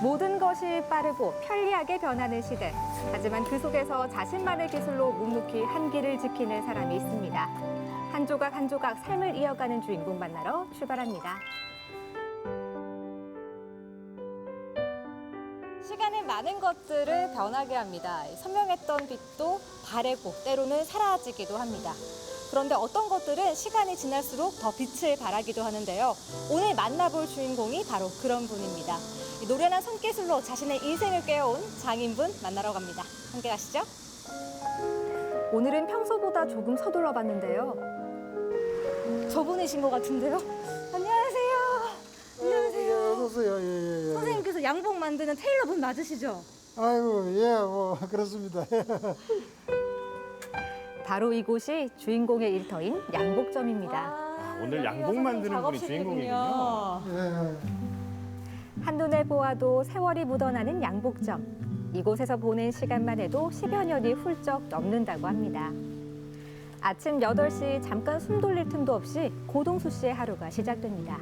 모든 것이 빠르고 편리하게 변하는 시대. 하지만 그 속에서 자신만의 기술로 묵묵히 한길을 지키는 사람이 있습니다. 한 조각 한 조각 삶을 이어가는 주인공 만나러 출발합니다. 시간은 많은 것들을 변하게 합니다. 선명했던 빛도 바래고 때로는 사라지기도 합니다. 그런데 어떤 것들은 시간이 지날수록 더 빛을 발하기도 하는데요. 오늘 만나볼 주인공이 바로 그런 분입니다. 노련한 손기술로 자신의 인생을 깨워온 장인분 만나러 갑니다. 함께 가시죠. 오늘은 평소보다 조금 서둘러 봤는데요. 저분이신 것 같은데요. 안녕하세요. 안녕하세요. 어서 오세요. 예. 선생님께서 양복 만드는 테일러분 맞으시죠? 아이고, 예, 뭐 그렇습니다. 바로 이곳이 주인공의 일터인 양복점입니다. 오늘 양복 만드는 분이 주인공이군요. 예. 한눈에 보아도 세월이 묻어나는 양복점. 이곳에서 보낸 시간만 해도 10여 년이 훌쩍 넘는다고 합니다. 아침 8시 잠깐 숨 돌릴 틈도 없이 고동수 씨의 하루가 시작됩니다.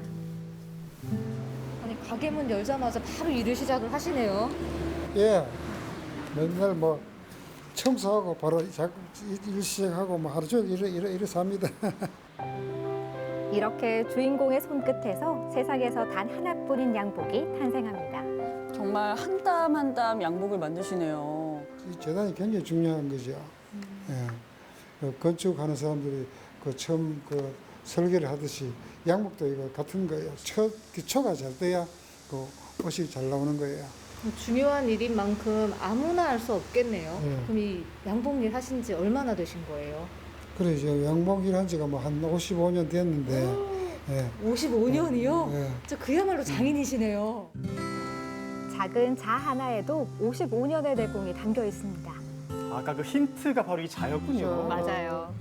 아니, 가게 문 열자마자 바로 일을 시작을 하시네요. 예. 맨날 뭐 청소하고 바로 일 시작하고 뭐 하루 종일 이래서 합니다. 이렇게 주인공의 손끝에서 세상에서 단 하나뿐인 양복이 탄생합니다. 정말 한 땀 한 땀 양복을 만드시네요. 이 재단이 굉장히 중요한 거죠. 예. 그 건축하는 사람들이 그 처음 그 설계를 하듯이 양복도 이거 같은 거예요. 기초가 잘 돼야 그 옷이 잘 나오는 거예요. 중요한 일인 만큼 아무나 할 수 없겠네요. 네. 그럼 이 양복 일 하신 지 얼마나 되신 거예요? 그래서 양복 일 한 지가 뭐 한 55년 됐는데, 예. 55년이요? 예. 저 그야말로 장인이시네요. 작은 자 하나에도 55년의 내공이 담겨 있습니다. 아까 그 힌트가 바로 이 자였군요. 맞아요.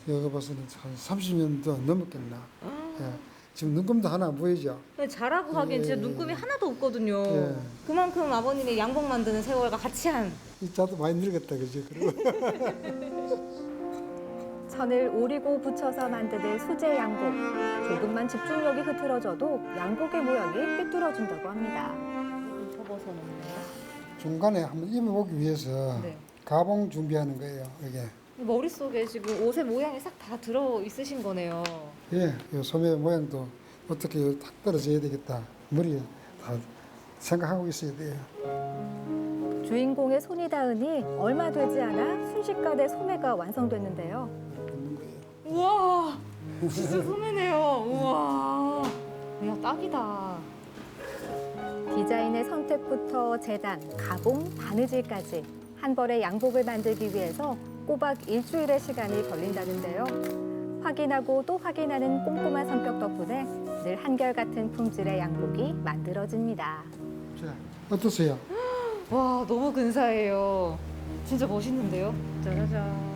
여기 봐서는 한 30년도 넘었겠나. 예. 지금 눈금도 하나 안 보이죠? 잘하고 하기엔 진짜 예. 눈금이 하나도 없거든요. 예. 그만큼 아버님이 양복 만드는 세월과 같이 한 이 자도 많이 늙었다, 그죠? 그리고 천을 오리고 붙여서 만드는 수제 양복. 조금만 집중력이 흐트러져도 양복의 모양이 삐뚤어진다고 합니다. 접어서는요. 중간에 한번 입어보기 위해서 네. 가봉 준비하는 거예요, 이게. 머릿속에 지금 옷의 모양이 싹 다 들어 있으신 거네요. 예, 이 소매 모양도 어떻게 탁 떨어져야 되겠다. 머리에 다 생각하고 있어야 돼요. 주인공의 손이 닿으니 얼마 되지 않아 순식간에 소매가 완성됐는데요. 붙는 거예요. 우와, 진짜 소매네요. 우와, 야 딱이다. 디자인의 선택부터 재단, 가봉, 바느질까지 한 벌의 양복을 만들기 위해서 꼬박 일주일의 시간이 걸린다는데요. 확인하고 또 확인하는 꼼꼼한 성격 덕분에 늘 한결같은 품질의 양복이 만들어집니다. 자, 어떠세요? 와, 너무 근사해요. 진짜 멋있는데요? 짜자잔.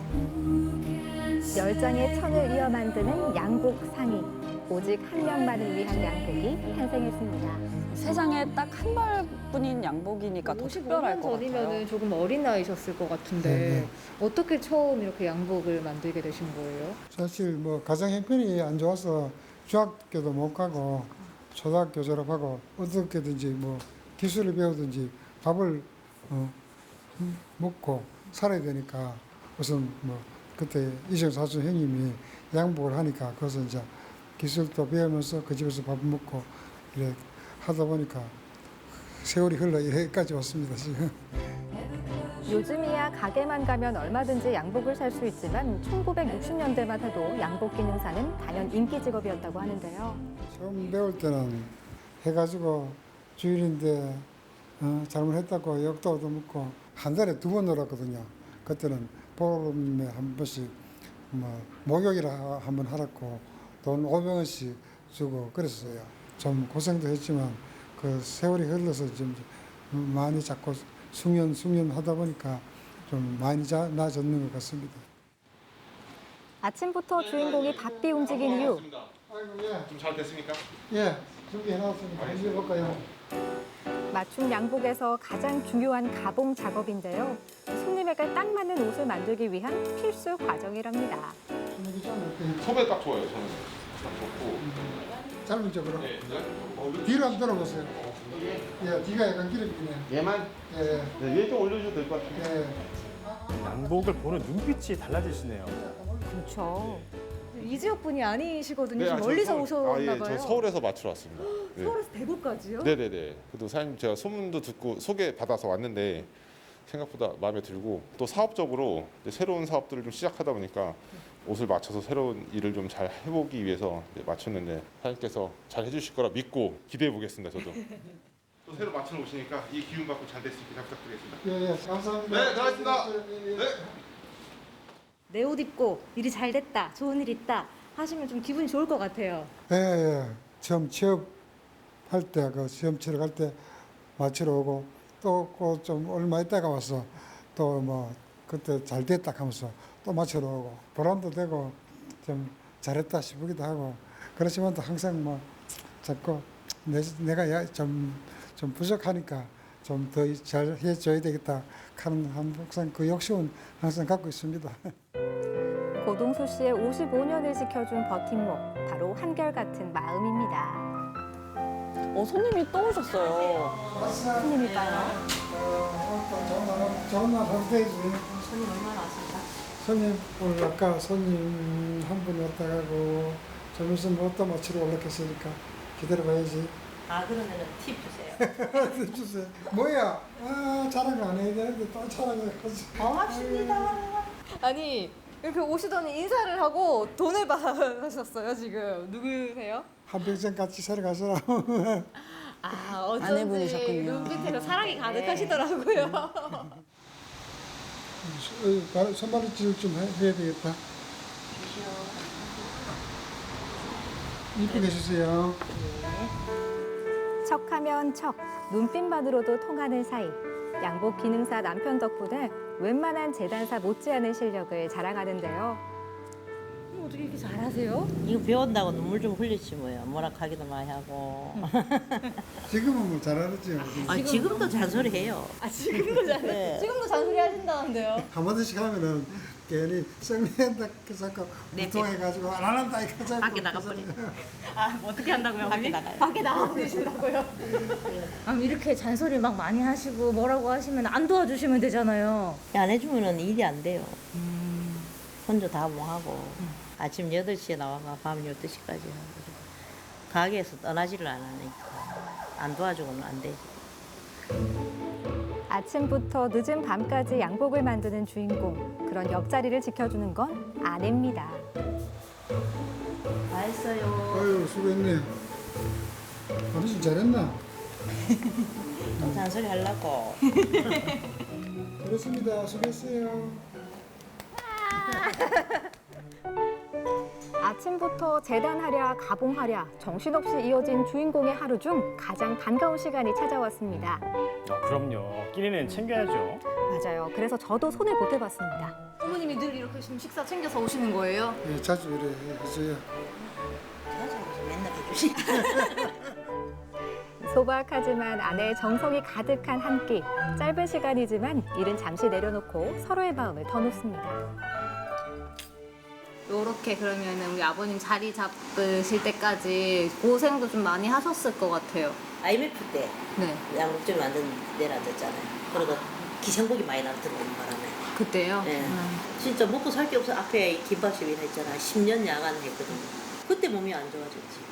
열장의 천을 이어 만드는 양복 상의. 오직 한 명만을 위한 양복이 탄생했습니다. 세상에 딱 한 벌뿐인 양복이니까 더 특별할 55년 것 전이면은 같아요. 조금 어린 나이셨을 것 같은데 네. 어떻게 처음 이렇게 양복을 만들게 되신 거예요? 사실 뭐 가정 형편이 안 좋아서 중학교도 못 가고 초등학교 졸업하고 어떻게든지 뭐 기술을 배우든지 밥을 먹고 살아야 되니까 우선 뭐 그때 이정 사촌 형님이 양복을 하니까 그래서 이제 기술도 배우면서 그 집에서 밥 먹고 이래 하다 보니까 세월이 흘러 여기까지 왔습니다 지금. 요즘이야 가게만 가면 얼마든지 양복을 살 수 있지만 1960년대만 해도 양복 기능사는 단연 인기 직업이었다고 하는데요. 처음 배울 때는 해가지고 주일인데 잘못했다고 욕도 얻어먹고 한 달에 2번 놀았거든요. 그때는 보름에 한 번씩 뭐 목욕이라 한 번 하라고 돈 500원씩 주고 그랬어요. 좀 고생도 했지만 그 세월이 흘러서 좀 많이 자꾸 숙련 하다 보니까 좀 많이 나아졌는 것 같습니다. 아침부터 주인공이 바삐 움직인 이유. 아이고 예. 좀 잘 됐습니까? 예, 준비해놨으니까 이제 볼까요? 맞춤 양복에서 가장 중요한 가봉 작업인데요. 손님에게 딱 맞는 옷을 만들기 위한 필수 과정이랍니다. 소매 딱 좋아요, 저는. 딱 좋고. 짧은 쪽으로. 뒤로 한번 돌아보세요. 예, 뒤가 약간 길어지네. 얘만 예, 네, 위에 좀 올려줘도 될 것 같아요. 예. 양복을 보는 눈빛이 달라지시네요. 그렇죠. 이 지역 분이 아니시거든요. 지금 저 멀리서 서울- 오셨나 예, 봐요. 저 서울에서 맞추러 왔습니다. 네. 서울에서 대구까지요? 네네네. 그래도 사장님 제가 소문도 듣고 소개 받아서 왔는데 생각보다 마음에 들고 또 사업적으로 이제 새로운 사업들을 좀 시작하다 보니까 옷을 맞춰서 새로운 일을 좀 잘 해보기 위해서 이제 맞췄는데 사장님께서 잘 해주실 거라 믿고 기대해 보겠습니다. 저도. 또 새로 맞춰 오시니까 이 기운 받고 잘 될 수 있게 잘 부탁드리겠습니다. 예, 예, 감사합니다. 네, 잘하셨습니다. 예, 예. 네. 내 옷 입고 일이 잘 됐다, 좋은 일 있다 하시면 좀 기분이 좋을 것 같아요. 예, 예. 처음 취업할 때, 그 시험 치러 갈 때 맞추러 오고 또 좀 얼마 있다가 와서 또 뭐 그때 잘 됐다 하면서 또 맞추러 오고 보람도 되고 좀 잘했다 싶기도 하고 그렇지만 또 항상 뭐 자꾸 내가 좀 부족하니까 좀 더 잘 해줘야 되겠다 하는 항상 그 욕심은 항상 갖고 있습니다. 고동수 씨의 55년을 지켜준 버팀목, 바로 한결같은 마음입니다. 손님이 또 오셨어요. 손님일까요? 좋은 날 하루데이지. 손님 얼마나 왔습니까? 손님 오늘 아까 손님 한 분 왔다 가고 좀 있으면 옷도 맞추러 올라갔으니까 기다려봐야지. 아 그러면은 팁 주세요. 주세요. 뭐야? 아 자랑 안 해야 되는데 또 자랑을 하지. 고맙습니다. 아니 이렇게 오시더니 인사를 하고 돈을 받으셨어요 지금. 누구세요? 한평생 같이 살아가서라. 아 어쩐지 아내분이셨군요. 눈빛에서 사랑이 가득하시더라고요. 손발질 좀 해야 되겠다. 이쁘게 해주세요. 척하면 척, 눈빛만으로도 통하는 사이. 양복 기능사 남편 덕분에 웬만한 재단사 못지않은 실력을 자랑하는데요. 어떻게 이렇게 잘하세요? 이거 배운다고 눈물 좀 흘리지 뭐야. 뭐라 하기도 많이 하고. 지금은 뭐 잘하죠. 아 지금도 잔소리해요. 아 지금도 잔 네. 지금도 잔소리 하신다는데요. 한마디씩 하면은 괜히 썩낸다 자꾸 네, 무통해가지고 안 한다 이거 자꾸. 밖에 나가버려. 아 어떻게 한다고요? 밖에 나가요. 밖에 나가고 계신다고요? 아 이렇게 잔소리 막 많이 하시고 뭐라고 하시면 안 도와주시면 되잖아요. 안 해주면은 일이 안 돼요. 혼자 다 뭐 하고 아침 8시에 나와가 밤 12시까지 하고 가게에서 떠나지를 않으니까 안 도와주고는 안 되지. 아침부터 늦은 밤까지 양복을 만드는 주인공. 그런 옆자리를 지켜주는 건 아내입니다. 다 했어요. 아유 수고했네. 어르신 잘했나? 또 잔소리 하려고. 그렇습니다. 수고했어요. 아침부터 재단하랴 가봉하랴 정신없이 이어진 주인공의 하루 중 가장 반가운 시간이 찾아왔습니다. 그럼요. 끼니는 챙겨야죠. 맞아요. 그래서 저도 손을 보태봤습니다. 어머님이 늘 이렇게 지금 식사 챙겨서 오시는 거예요? 예, 자주 이래 해줘요. 맨날 해주시. 소박하지만 아내의 정성이 가득한 한 끼. 짧은 시간이지만 일은 잠시 내려놓고 서로의 마음을 터놓습니다. 요렇게 그러면은 우리 아버님 자리 잡으실 때까지 고생도 좀 많이 하셨을 것 같아요. IMF 때 네. 양복점 만든 내라졌잖아요. 그리고 기생복이 많이 나 들어오는 바람에. 그때요? 네. 진짜 먹고 살 게 없어. 앞에 김밥집이나 있잖아. 10년 야간 했거든요. 그때 몸이 안 좋아졌지.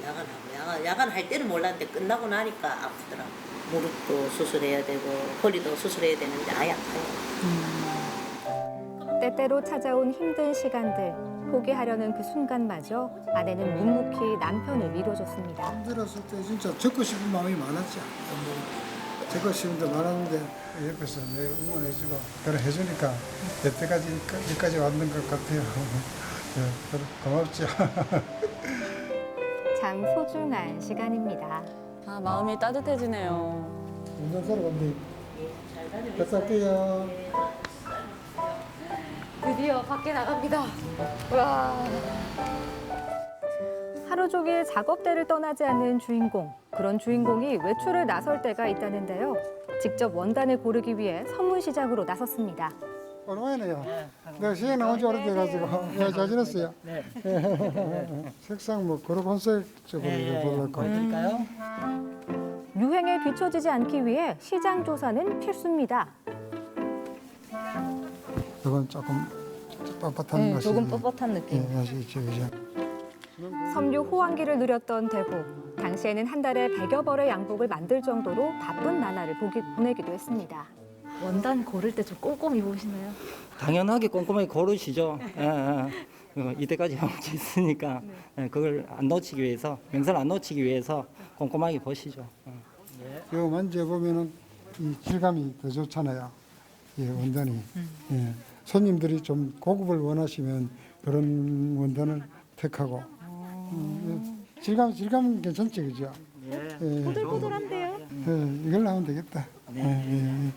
야간하고. 야간 할 때는 몰랐는데 끝나고 나니까 아프더라고. 무릎도 수술해야 되고 허리도 수술해야 되는데 아예 아파요. 때때로 찾아온 힘든 시간들. 포기하려는 그 순간마저 아내는 묵묵히 남편을 밀어줬습니다. 힘들었을 때 진짜 적고 싶은 마음이 많았지. 적고 싶은 데 많았는데 옆에서 내가 응원해주고 그래 해주니까 여태까지 왔는 것 같아요. 네, 고맙죠. 참 소중한 시간입니다. 아, 마음이 따뜻해지네요. 운동사러 간대. 갔다 올게요. 드디어 밖에 나갑니다. 와. 하루 종일 작업대를 떠나지 않는 주인공. 그런 주인공이 외출을 나설 때가 있다는데요. 직접 원단을 고르기 위해 선문 시장으로 나섰습니다. 오랜만이네요. 내가 시에 나온 지 오래돼가지고 예, 잘 지냈어요. 색상 뭐 그런 컨셉적으로 해볼까. 유행에 뒤처지지 않기 위해 시장 조사는 필수입니다. 이건 조금 뻣뻣한 맛이. 조금 뻣뻣한 느낌. 예, 맛이 있죠, 그죠? 섬유 호황기를 누렸던 대구. 당시에는 한 달에 100여 벌의 양복을 만들 정도로 바쁜 나날을 보내기도 했습니다. 원단 고를 때 좀 꼼꼼히 보시나요? 당연하게 꼼꼼하게 고르시죠. 이때까지 해온 게 있으니까 그걸 안 놓치기 위해서, 명사를 안 놓치기 위해서 꼼꼼하게 보시죠. 이거 만져보면은 이 질감이 더 좋잖아요. 예, 원단이. 예. 손님들이 좀 고급을 원하시면 그런 원단을 택하고. 예. 질감 괜찮지, 그죠? 예. 포들포들한데요? 예, 이걸로 하면 되겠다. 예, 예.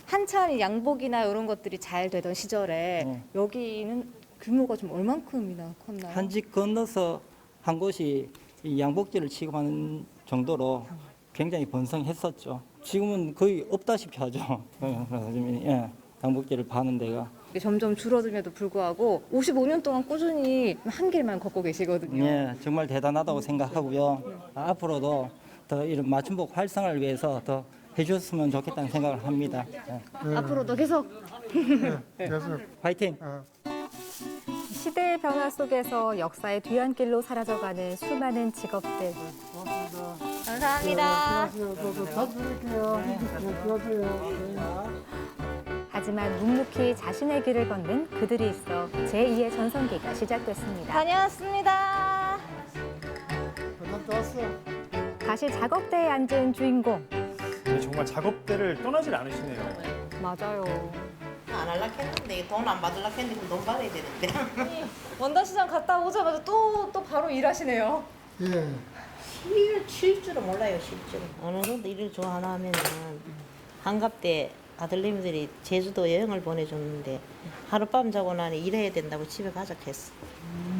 한참 양복이나 이런 것들이 잘 되던 시절에 여기는 규모가 좀 얼만큼이나 컸나요? 한 집 건너서 한 곳이 이 양복지를 취급하는 정도로 굉장히 번성했었죠. 지금은 거의 없다시피 하죠. 예, 양복지를 파는 데가. 이게 점점 줄어들면도 불구하고 55년 동안 꾸준히 한 길만 걷고 계시거든요. 예, 정말 대단하다고 생각하고요. 앞으로도 더 이런 맞춤복 활성화를 위해서 더 해주셨으면 좋겠다는 생각을 합니다. 예. 앞으로도 계속 그래서 화이팅! 시대의 변화 속에서 역사의 뒤안길로 사라져가는 수많은 직업들. 감사합니다. 다시 뵐게요. 예, 수고하세요. 하지만 묵묵히 자신의 길을 걷는 그들이 있어 제2의 전성기가 시작됐습니다. 다녀왔습니다. 갔다 왔어. 다시 작업대에 앉은 주인공. 근데 정말 작업대를 떠나질 않으시네요. 맞아요. 안 할라 했는데 돈 안 받을라 했는데 그럼 돈 받아야 되는데. 원단 시장 갔다 오자마자 또 바로 일하시네요. 예. 일을 칠 줄은 몰라요, 실제로. 어느 정도 일을 좋아하나 하면은 한갑 때 아들님들이 제주도 여행을 보내줬는데 하룻밤 자고 나니 일해야 된다고 집에 가자 했어.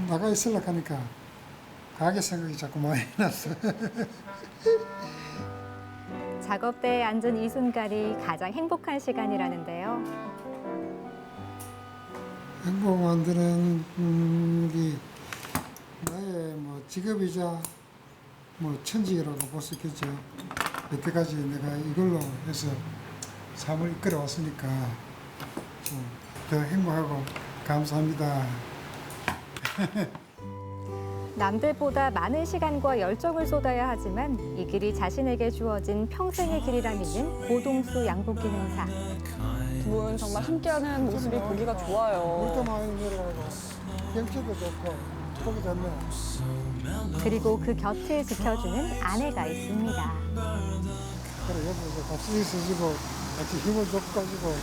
나가 있으려고 하니까 가게 생각이 자꾸 많이 났어. 작업대에 앉은 이 순간이 가장 행복한 시간이라는데요. 행복 만드는 게 나의 뭐 직업이자 뭐 천직이라고 볼 수 있겠죠. 여태까지 내가 이걸로 해서 삶을 이끌어 왔으니까 더 행복하고 감사합니다. 남들보다 많은 시간과 열정을 쏟아야 하지만 이 길이 자신에게 주어진 평생의 길이라 믿는 고동수 양복기능사. 두 분 정말 함께하는 모습이 보기가 물도 좋아요. 많이 내려가고 경치도 좋고 보기 좋네. 그리고 그 곁을 지켜주는 아내가 있습니다. 그래 옆에서 같이 있어주고 같이 힘을 줘가지고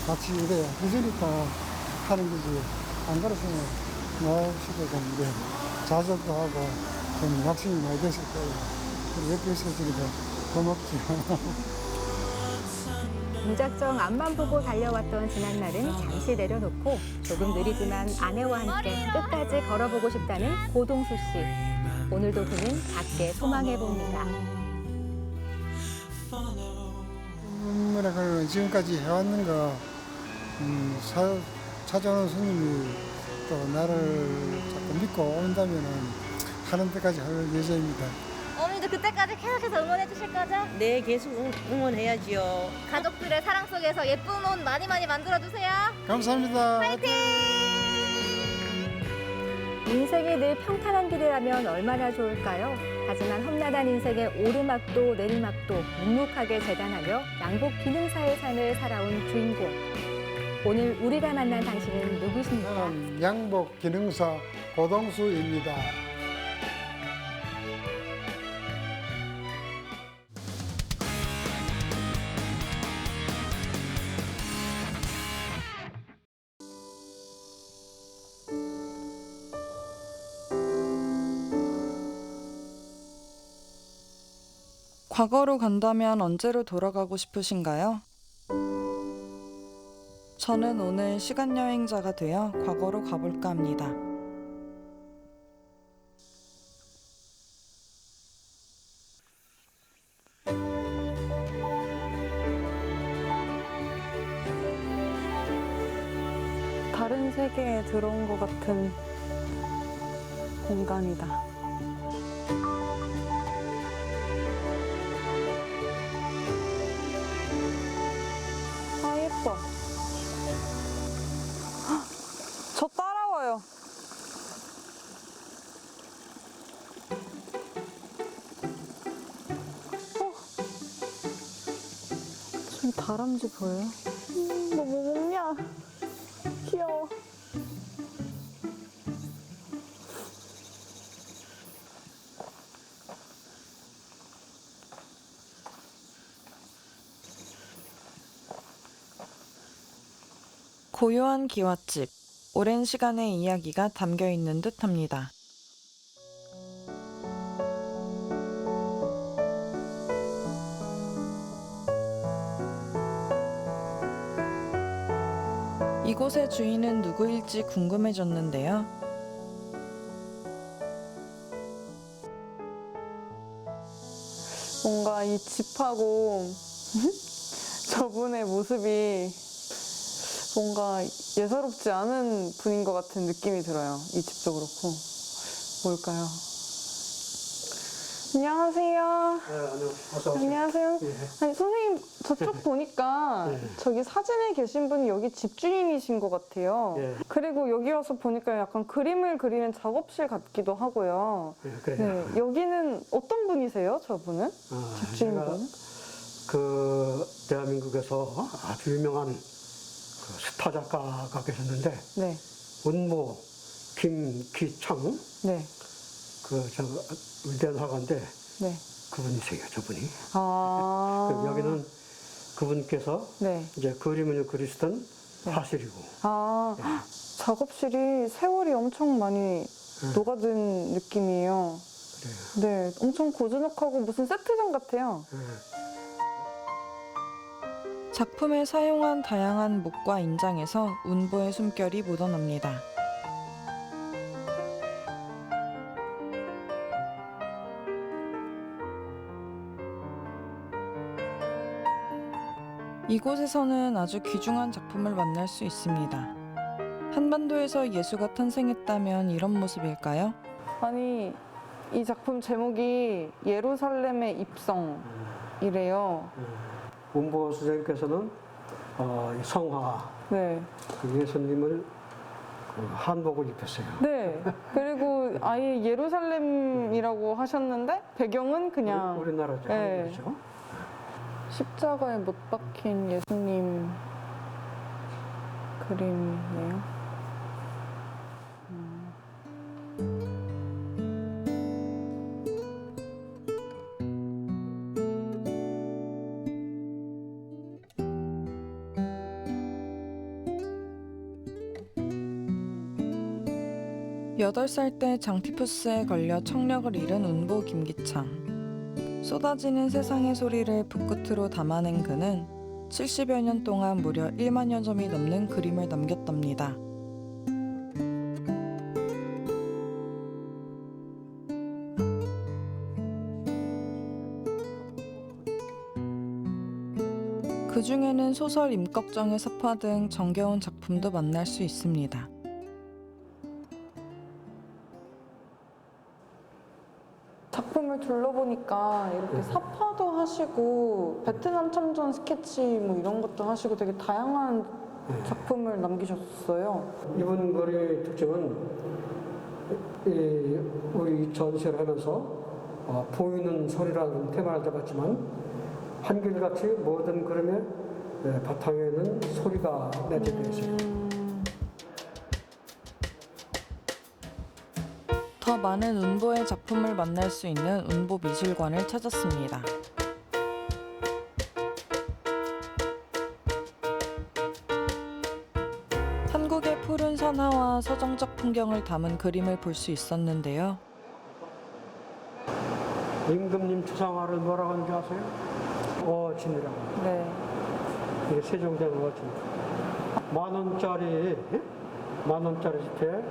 같이 이래 해주니까 하는 거지. 안 그랬으면 나 없이도 좀 이래 좌절도 하고 좀 낙심이 많이 됐을 거예요. 그리고 옆에 있어주니까 고맙지. 무작정 앞만 보고 달려왔던 지난날은 잠시 내려놓고 조금 느리지만 아내와 함께 끝까지 걸어보고 싶다는 고동수 씨. 오늘도 그는 작게 소망해봅니다. 그걸 지금까지 해왔는 거 찾아오는 손님이 또 나를 자꾸 믿고 온다면 하는 데까지 할 예정입니다. 어머니도 그때까지 계속해서 응원해 주실 거죠? 네, 계속 응원해야지요. 가족들의 사랑 속에서 예쁜 옷 많이 만들어 주세요. 감사합니다. 인생이 늘 평탄한 길이라면 얼마나 좋을까요? 하지만 험난한 인생의 오르막도 내리막도 묵묵하게 재단하며 양복 기능사의 삶을 살아온 주인공. 오늘 우리가 만난 당신은 누구십니까? 저는 양복 기능사 고동수입니다. 과거로 간다면 언제로 돌아가고 싶으신가요? 저는 오늘 시간여행자가 되어 과거로 가볼까 합니다. 세계에 들어온 것 같은 공간이다. 아, 예뻐. 헉, 저 따라와요. 저기 다람쥐 보여요? 너 뭐 먹냐? 귀여워. 고요한 기와집. 오랜 시간의 이야기가 담겨 있는 듯합니다. 이곳의 주인은 누구일지 궁금해졌는데요. 뭔가 이 집하고 저분의 모습이 뭔가 예사롭지 않은 분인 것 같은 느낌이 들어요. 이 집도 그렇고. 뭘까요? 안녕하세요. 안녕하세요. 아니, 선생님, 저쪽 보니까 저기 사진에 계신 분이 여기 집주인이신 것 같아요. 그리고 여기 와서 보니까 약간 그림을 그리는 작업실 같기도 하고요. 그래요. 네, 여기는 어떤 분이세요, 저분은? 집주인분은? 그 대한민국에서 아주 유명한 그 스타 작가가 계셨는데 네. 운모 김기창 네. 그저 위대한 화가인데 네. 그분이세요, 저분이. 아. 여기는 그분께서 네. 이제 그림을 그리시던 화실이고. 아, 작업실이 세월이 엄청 많이 녹아든 느낌이에요. 그래요. 네, 엄청 고즈넉하고 무슨 세트장 같아요. 작품에 사용한 다양한 목과 인장에서 운보의 숨결이 묻어납니다. 이곳에서는 아주 귀중한 작품을 만날 수 있습니다. 한반도에서 예수가 탄생했다면 이런 모습일까요? 아니, 이 작품 제목이 예루살렘의 입성이래요. 운보 선생님께서는 이 성화 네. 그 예수님을 그 한복을 입혔어요. 네. 그리고 아예 예루살렘이라고 하셨는데 배경은 그냥 우리나라죠. 네. 한국이죠. 십자가에 못 박힌 예수님 그림이네요. 8살 때 장티푸스에 걸려 청력을 잃은 운보 김기창. 쏟아지는 세상의 소리를 붓끝으로 담아낸 그는 70여 년 동안 무려 1만여 점이 넘는 그림을 남겼답니다. 그 중에는 소설 임꺽정의 섭화 등 정겨운 작품도 만날 수 있습니다. 작품을 둘러보니까 이렇게 사파도 하시고 베트남 참전 스케치 뭐 이런 것도 하시고 되게 다양한 작품을 남기셨어요. 이번 거리의 특징은 우리 전시를 하면서 보이는 소리라는 테마를 잡았지만 한결같이 모든 그림의 바탕에는 소리가 내재되어 있어요. 더 많은 운보의 작품을 만날 수 있는 운보 미술관을 찾았습니다. 한국의 푸른 산하와 서정적 풍경을 담은 그림을 볼 수 있었는데요. 임금님 추상화를 뭐라고 하는지 아세요? 어진이라고. 네. 이게 세종대왕 어진. 만 원짜리 집에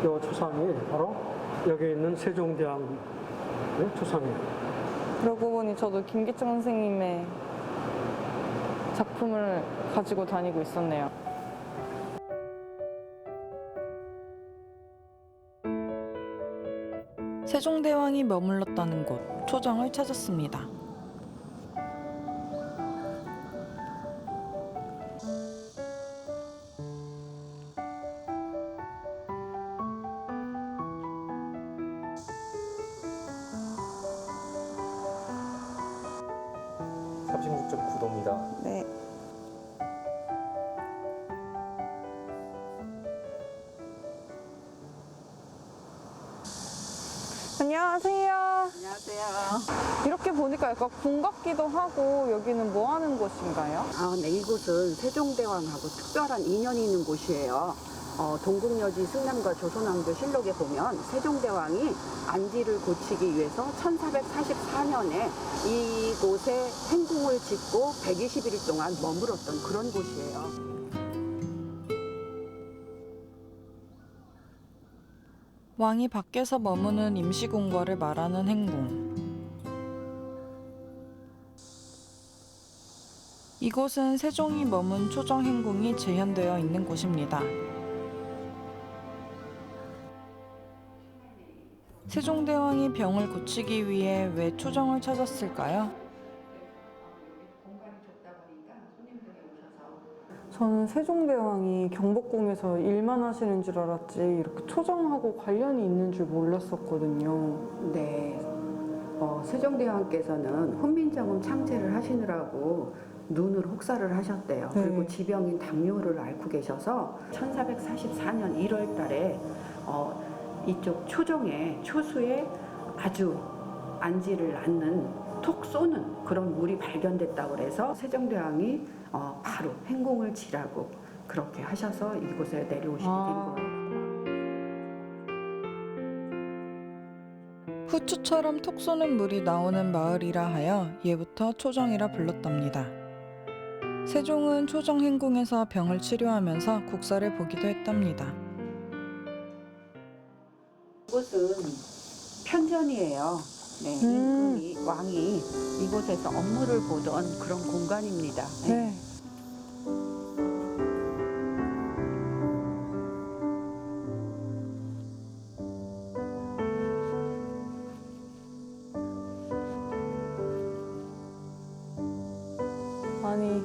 이 추상이 바로 여기 있는 세종대왕의 추상이에요. 그러고 보니 저도 김기창 선생님의 작품을 가지고 다니고 있었네요. 세종대왕이 머물렀다는 곳 초정을 찾았습니다. 네. 안녕하세요. 안녕하세요. 이렇게 보니까 약간 궁 같기도 하고 여기는 뭐 하는 곳인가요? 네, 이곳은 세종대왕하고 특별한 인연이 있는 곳이에요. 동국여지 승남과 조선왕조 실록에 보면 세종대왕이 안지를 고치기 위해서 1444년에 이곳에 행궁을 짓고 120일 동안 머물었던 그런 곳이에요. 왕이 밖에서 머무는 임시궁궐을 말하는 행궁. 이곳은 세종이 머문 초정행궁이 재현되어 있는 곳입니다. 세종대왕이 병을 고치기 위해 왜 초정을 찾았을까요? 저는 세종대왕이 경복궁에서 일만 하시는 줄 알았지 이렇게 초정하고 관련이 있는 줄 몰랐었거든요. 네. 세종대왕께서는 훈민정음 창제를 하시느라고 눈을 혹사를 하셨대요. 네. 그리고 지병인 당뇨를 앓고 계셔서 1444년 1월 달에 이쪽 초정에 초수에 아주 안지를 낳는 톡 쏘는 그런 물이 발견됐다고 그래서 세종대왕이 바로 행궁을 지라고 그렇게 하셔서 이곳에 내려오시게 된 거예요. 후추처럼 톡 쏘는 물이 나오는 마을이라 하여 예부터 초정이라 불렀답니다. 세종은 초정행궁에서 병을 치료하면서 국사를 보기도 했답니다. 이곳은 편전이에요. 네, 임금이 왕이 이곳에서 업무를 보던 그런 공간입니다. 네. 아니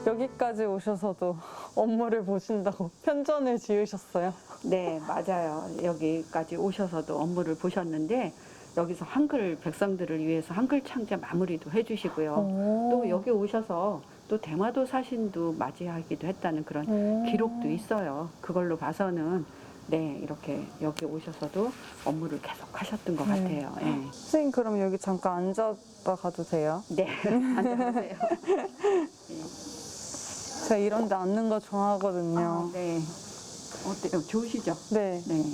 여기까지 오셔서도 업무를 보신다고 편전을 지으셨어요? 네, 맞아요. 여기까지 오셔서도 업무를 보셨는데 여기서 한글 백성들을 위해서 한글 창제 마무리도 해주시고요. 또 여기 오셔서 또 대마도 사신도 맞이하기도 했다는 그런 기록도 있어요. 그걸로 봐서는 네, 이렇게 여기 오셔서도 업무를 계속 하셨던 것 같아요. 네. 선생님 그럼 여기 잠깐 앉았다 가도 돼요? 네, 앉아보세요. 제가 이런 데 앉는 거 좋아하거든요. 네. 어때요? 좋으시죠? 네. 네.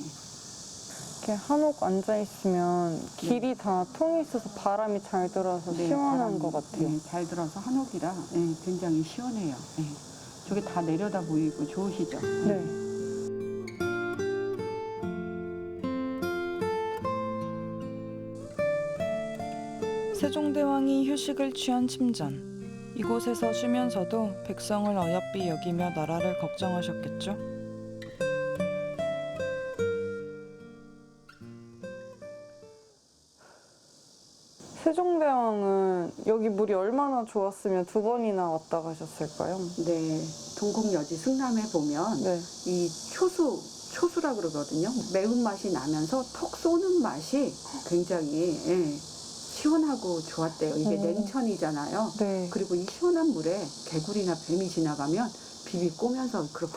이렇게 한옥 앉아있으면 길이 다 통이 있어서 바람이 잘 들어서 시원한 것 같아요. 네, 잘 들어서 한옥이라 네, 굉장히 시원해요. 네. 저게 다 내려다 보이고 좋으시죠? 네. 세종대왕이 휴식을 취한 침전. 이곳에서 쉬면서도 백성을 어여삐 여기며 나라를 걱정하셨겠죠? 세종대왕은 여기 물이 얼마나 좋았으면 두 번이나 왔다 가셨을까요? 네, 동국여지 승남에 보면 네. 이 초수라 그러거든요. 매운맛이 나면서 톡 쏘는 맛이 굉장히 시원하고 좋았대요. 이게 냉천이잖아요. 네. 그리고 이 시원한 물에 개구리나 뱀이 지나가면 비비 꼬면서 그렇게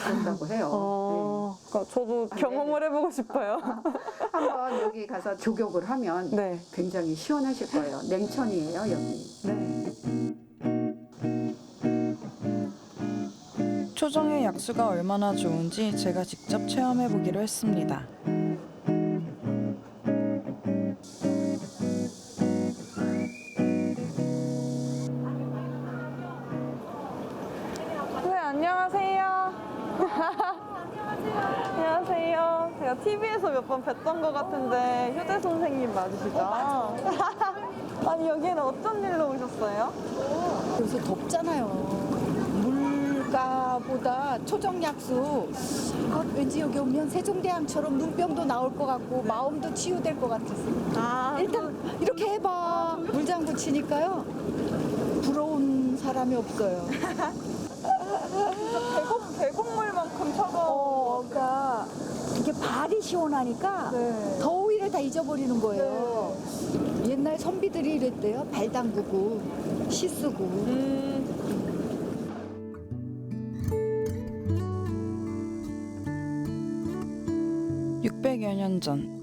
그런다고 해요. 그러니까 저도 경험을 해보고 싶어요. 한번 여기 가서 조격을 하면 네. 굉장히 시원하실 거예요. 냉천이에요, 여기. 네. 초정의 약수가 얼마나 좋은지 제가 직접 체험해 보기로 했습니다. 네, 안녕하세요. 안녕하세요. 제가 TV에서 몇 번 뵀던 것 같은데 효재 선생님 맞으시죠? 아니 여기는 어쩐 일로 오셨어요? 요새 덥잖아요. 물 아까보다 초정 약수 왠지 여기 오면 세종대왕처럼 눈병도 나올 것 같고 마음도 치유될 것 같았어요. 일단 이렇게 해봐. 물장구 치니까요. 부러운 사람이 없어요. 계곡물만큼 차가워. 그러니까 이게 발이 시원하니까 더위를 다 잊어버리는 거예요. 옛날 선비들이 이랬대요. 발 담그고 시 쓰고. 600여 년 전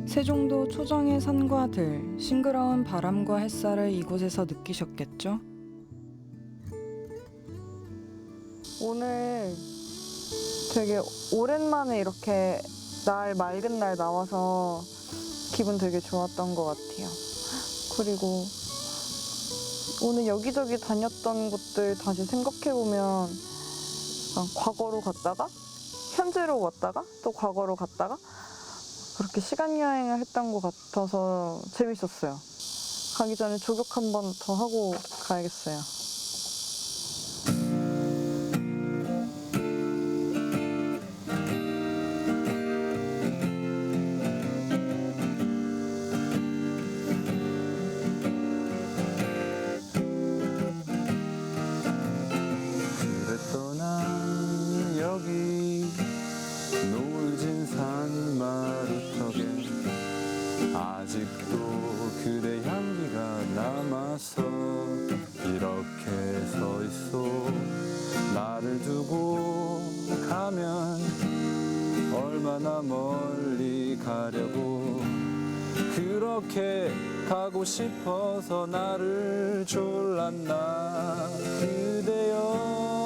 세종도 초정의 산과 들, 싱그러운 바람과 햇살을 이곳에서 느끼셨겠죠? 오늘 되게 오랜만에 이렇게 맑은 날 나와서 기분 되게 좋았던 것 같아요. 그리고 오늘 여기저기 다녔던 곳들 다시 생각해보면 과거로 갔다가 현재로 왔다가 또 과거로 갔다가 그렇게 시간 여행을 했던 것 같아서 재밌었어요. 가기 전에 조격 한 번 더 하고 가야겠어요. 그랬던 난 여기 노을진 산마루턱에 아직도 그대 향기가 남아서 이렇게 서 있어. 나를 두고 가면 얼마나 멀리 가려고. 그렇게 가고 싶어서 나를 졸랐나 그대여.